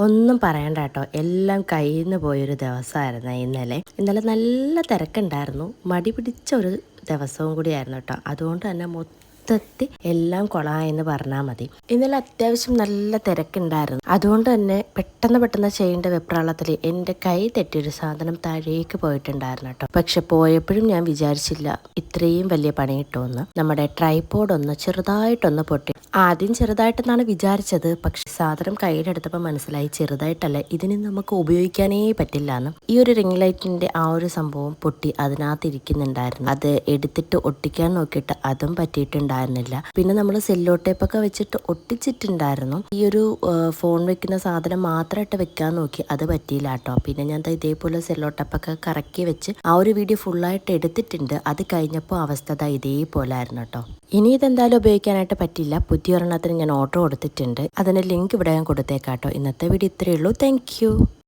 ഒന്നും പറയണ്ട കേട്ടോ, എല്ലാം കയ്യിൽ നിന്ന് പോയൊരു ദിവസമായിരുന്നു ഇന്നലെ നല്ല തിരക്കുണ്ടായിരുന്നു. മടി പിടിച്ച ഒരു ദിവസവും കൂടിയായിരുന്നു കേട്ടോ. അതുകൊണ്ട് തന്നെ മൊത്തത്തിൽ എല്ലാം കൊളായെന്ന് പറഞ്ഞാൽ മതി. ഇന്നലെ അത്യാവശ്യം നല്ല തിരക്കുണ്ടായിരുന്നു. അതുകൊണ്ട് തന്നെ പെട്ടെന്ന് ചെയ്യേണ്ട വെപ്രാളത്തിൽ എൻ്റെ കൈ തെറ്റിയൊരു സാധനം താഴേക്ക് പോയിട്ടുണ്ടായിരുന്നു കേട്ടോ. പക്ഷെ പോയപ്പോഴും ഞാൻ വിചാരിച്ചില്ല ഇത്രയും വലിയ പണി കിട്ടുമെന്ന്. നമ്മുടെ ട്രൈപോഡ് ഒന്ന് ചെറുതായിട്ടൊന്ന് പൊട്ടി. ആദ്യം ചെറുതായിട്ടെന്നാണ് വിചാരിച്ചത്, പക്ഷെ സാധനം കയ്യിലെടുത്തപ്പോൾ മനസ്സിലായി ചെറുതായിട്ടല്ല, ഇതിന് നമുക്ക് ഉപയോഗിക്കാനേ പറ്റില്ല എന്ന്. ഈ ഒരു റിംഗ് ലൈറ്റിന്റെ ആ ഒരു സംഭവം പൊട്ടി അതിനകത്ത് ഇരിക്കുന്നുണ്ടായിരുന്നു. അത് എടുത്തിട്ട് ഒട്ടിക്കാൻ നോക്കിയിട്ട് അതും പറ്റിയിട്ടുണ്ടായിരുന്നില്ല. പിന്നെ നമ്മൾ സെല്ലോ ടേപ്പൊക്കെ വെച്ചിട്ട് ഒട്ടിച്ചിട്ടുണ്ടായിരുന്നു. ഈ ഒരു ഫോൺ വെക്കുന്ന സാധനം മാത്രമായിട്ട് വെക്കാൻ നോക്കി, അത് പറ്റിയില്ല കേട്ടോ. പിന്നെ ഞാൻ ഇതേപോലെ സെല്ലോ ടേപ്പൊക്കെ കറക്കി വെച്ച് ആ ഒരു വീഡിയോ ഫുള്ളായിട്ട് എടുത്തിട്ടുണ്ട്. അത് കഴിഞ്ഞപ്പോൾ അവസ്ഥ ഇതേപോലെ ആയിരുന്നു കേട്ടോ. ഇനി ഇതെന്തായാലും ഉപയോഗിക്കാനായിട്ട് പറ്റില്ല. പുതിയൊരെണ്ണത്തിന് ഞാൻ ഓർഡർ കൊടുത്തിട്ടുണ്ട്. അതിന് ലിങ്ക് ഇവിടെ ഞാൻ കൊടുത്തേക്കാട്ടോ. ഇന്നത്തെ വീഡിയോ ഇത്രയേ ഉള്ളൂ. താങ്ക്